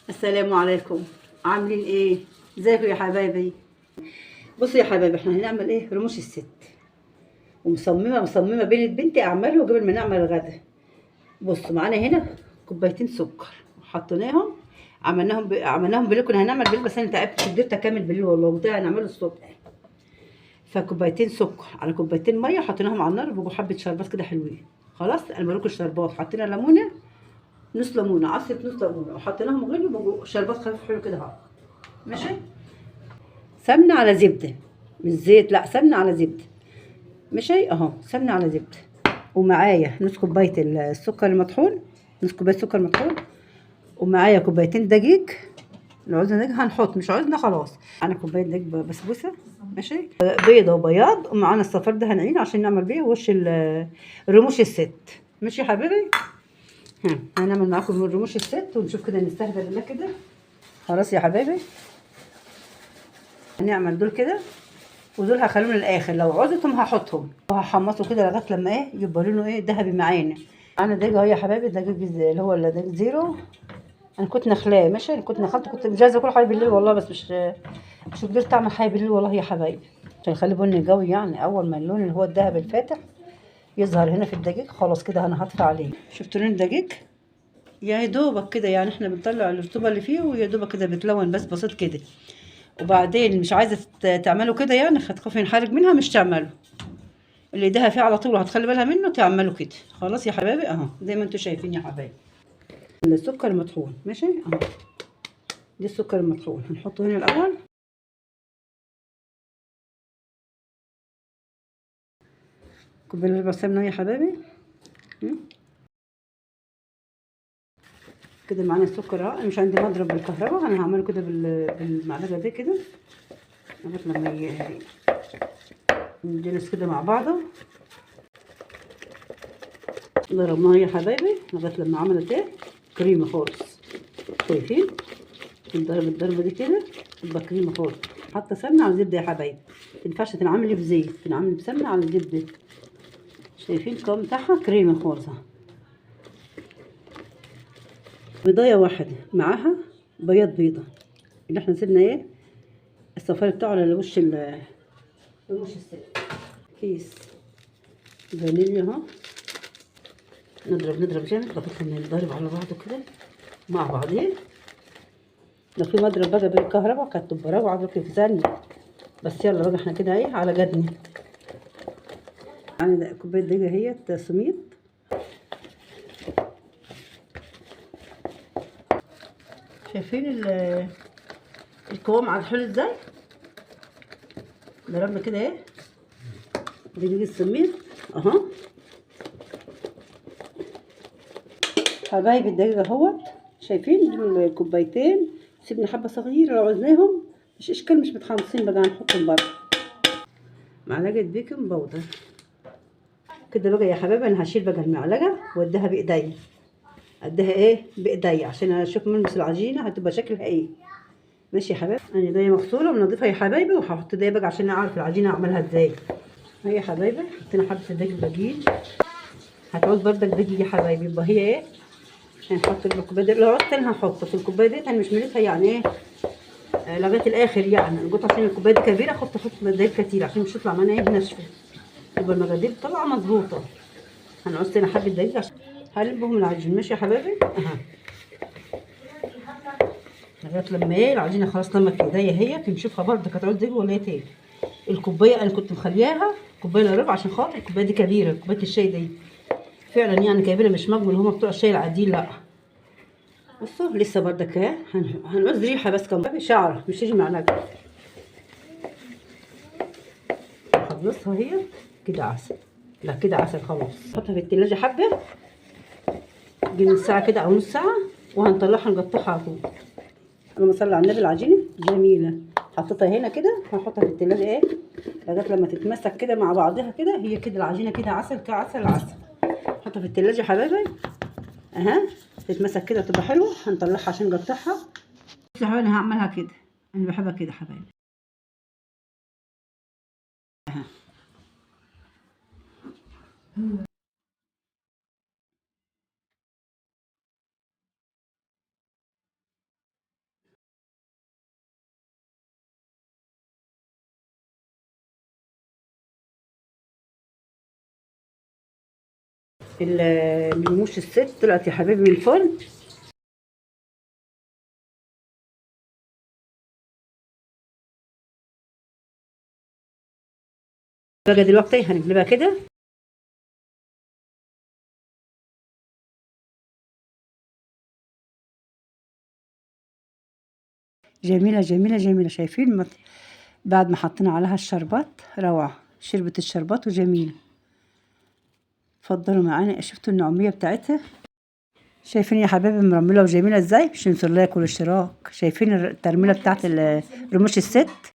السلام عليكم. عاملين ايه؟ ازيكم يا حبايبي؟ بصوا يا حبايبي، احنا هنعمل ايه؟ رموش الست. ومصممه بين بنتي اعمله قبل ما نعمل الغدا. بصوا معانا هنا كوبايتين سكر حطيناهم. عملناهم بالليل، كنا هنعمل بالليل بس انا تعبت قدرت اكمل بالليل والله، وده هنعمله الصبح. فكوبايتين سكر على كوبايتين ميه حطيناهم على النار، بقوا حبه شربات كده حلوين. خلاص انا بقول لكم الشربات، حطينا ليمونه، نص ليمونه، عصره نص ليمونه، وحطيناهم غلوا بقوا شربات خفيف حلو كده اهو. ماشي. سمنه على زبده، مش زيت، لا سمنه على زبده. ماشي اهو، سمنه على زبده. ومعايا نص كوبايه السكر المطحون، نص كوبايه سكر مطحون. ومعايا كوبايتين دقيق. لو عاوزنا دقيق هنحط، مش عاوزنا خلاص. معانا كوبايه دقيق بسبوسه. ماشي. بيضه وبياض، ومعانا الصفار ده هنعينه عشان نعمل بيه وش رموش الست. ماشي يا حبيبي. هنعمل معاكم رموش الست ونشوف كده نستهدى بالله كده. خلاص يا حبايبي، هنعمل دول كده، ودول هخليهم للاخر، لو عوزتهم هحطهم وهحمصه كده لغايه لما ايه يبقى لونه ايه ذهبي معانا. انا دجاج اهو يا حبايبي، دجاج اللي هو الدجاج زيرو. انا كنت نخلاه. ماشي. انا كنت نخلته، كنت مجهزه كل حاجه بالليل والله، بس مش قدرت اعمل حاجه بالليل والله يا حبايبي، عشان يخلي بني قوي. يعني اول ما اللون اللي هو الذهبي الفاتح يظهر هنا في الدجاج، خلاص كده انا هطفي عليه. شفتوا لون الدجاج؟ يا دوبك كده، يعني احنا بنطلع الرطوبه اللي فيه ويا دوبك كده بتلون بس بسيط كده. وبعدين مش عايزه تعملوا كده، يعني هتخافوا ينحرق منها، مش تعملوا اللي ايديها فيه على طول وهتخلي بالها منه، تعملوا كده. خلاص يا حبايبي اهو زي ما انتم شايفين يا حبايبي. السكر المطحون. ماشي اهو، دي السكر المطحون هنحطه هنا الاول. كوبايه الا ربع سمنه يا حبايبي. كده معانا السكر اهو. انا مش عندي مضرب بالكهرباء، انا هعمله كده بالمعلقه دي كده لغايه لما ينجلس كده مع بعضه. ضربناها يا حبايبي لغايه لما عملت ايه كريمه خالص. شايفين؟ الضربه دي كده تبقى كريمه خالص. حاطه سمنه على زبده يا حبايبي، متنفعش تنعمل بزيت، تنعمل بسمنه على زبده. شايفين القوام بتاعها كريمه خالص. بيضايه واحده معاها بياض بيضه، اللي احنا سيبنا ايه الصفار بتاعه على وش السلق. كيس فانيليا اهو. نضرب جامد لغايه لما يتضرب على بعضه كده مع بعضيه. لو في مضرب بقى بالكهرباء كانت تبقى روعه بك في ثانيه، بس يلا بقى احنا كده ايه على قدنا. يعني كوبايه دقيقه اهيت سميد. شايفين القوام على الحلو ازاي؟ ضربنا كده ايه دقيق السميد اهو. حبايبي الدقيق اهوت. شايفين دول الكوبايتين، سيبنا حبه صغيره لو عوزناهم، مش اشكال، مش متحمصين بقى هنحطهم برضه. معلقه بيكنج باودر كده بقى يا حبايبي. انا هشيل بقى المعلقه واديها بايديا، اديها ايه بايديا عشان اشوف ملمس العجينه هتبقى شكلها ايه. ماشي يا حبايبي. انا ايديا مغسوله ومنضفها يا حبايبي، وهحط ايديا بقى عشان اعرف العجينه اعملها ازاي. اهي يا حبايبي حطينا حبه الدقيق باقيين. هتعوز بردك دقيق يا حبايبي، يبقى هي ايه هنحط الكوبايه دي. لو عوزت انا هحط في الكوبايه دي، انا مش مليتها يعني ايه لغايه الاخر. يعني انا قلت عشان الكوبايه دي كبيره احط دقيق كتير عشان مش تطلع معانا ايه ناشفه، يبقى المقادير طالعه مظبوطه. هنعوز هنا حبه دقيق عشان هقلبهم العجين. ماشي يا حبايبي اها. لغايه لما ايه العجينه خلاص لما في ايديا هي تنشفها برضه. هتعوز دقيق ولا ايه تاني؟ الكوبايه انا كنت مخلياها كوبايه الا ربع عشان خاطر الكوبايه دي كبيره، كوبايه الشاي دي فعلا يعني كبيره، مش مجمل هما بتوع الشاي العاديين لا. بصوا لسه بردك اهي. هنعوز ريحه بس كم شعره، مش تيجي معلقه. خلصها هي كده عسل. لا كده عسل خلاص. نحطها في التلاجة حبه دي من ساعه كده او نص ساعه، وهنطلعها نقطعها على طول. اللهم صل على النبي. العجينه جميله، حطيتها هنا كده هنحطها في التلاجة ايه لغايه لما تتمسك كده مع بعضها كده. هي كده العجينه كده عسل كعسل العسل. حطها في التلاجة يا حبايبي اها تتمسك كده تبقى حلوه. هنطلعها عشان نقطعها. بصوا يا حبايبي انا هعملها كده، انا بحبها كده حبايبي اها. رموش الست طلعت يا حبيبي من الفرن. بقى دلوقتي هنقلبها كده. جميلة جميلة جميلة، شايفين بعد ما حطينا عليها الشربات روعة، شربت الشربات وجميلة. اتفضلوا معانا، شفتوا النعومية بتاعتها؟ شايفين يا حبايبي مرملة وجميلة ازاي؟ مش تنسوا اللايك والاشتراك. شايفين الترميلة بتاعت رموش الست؟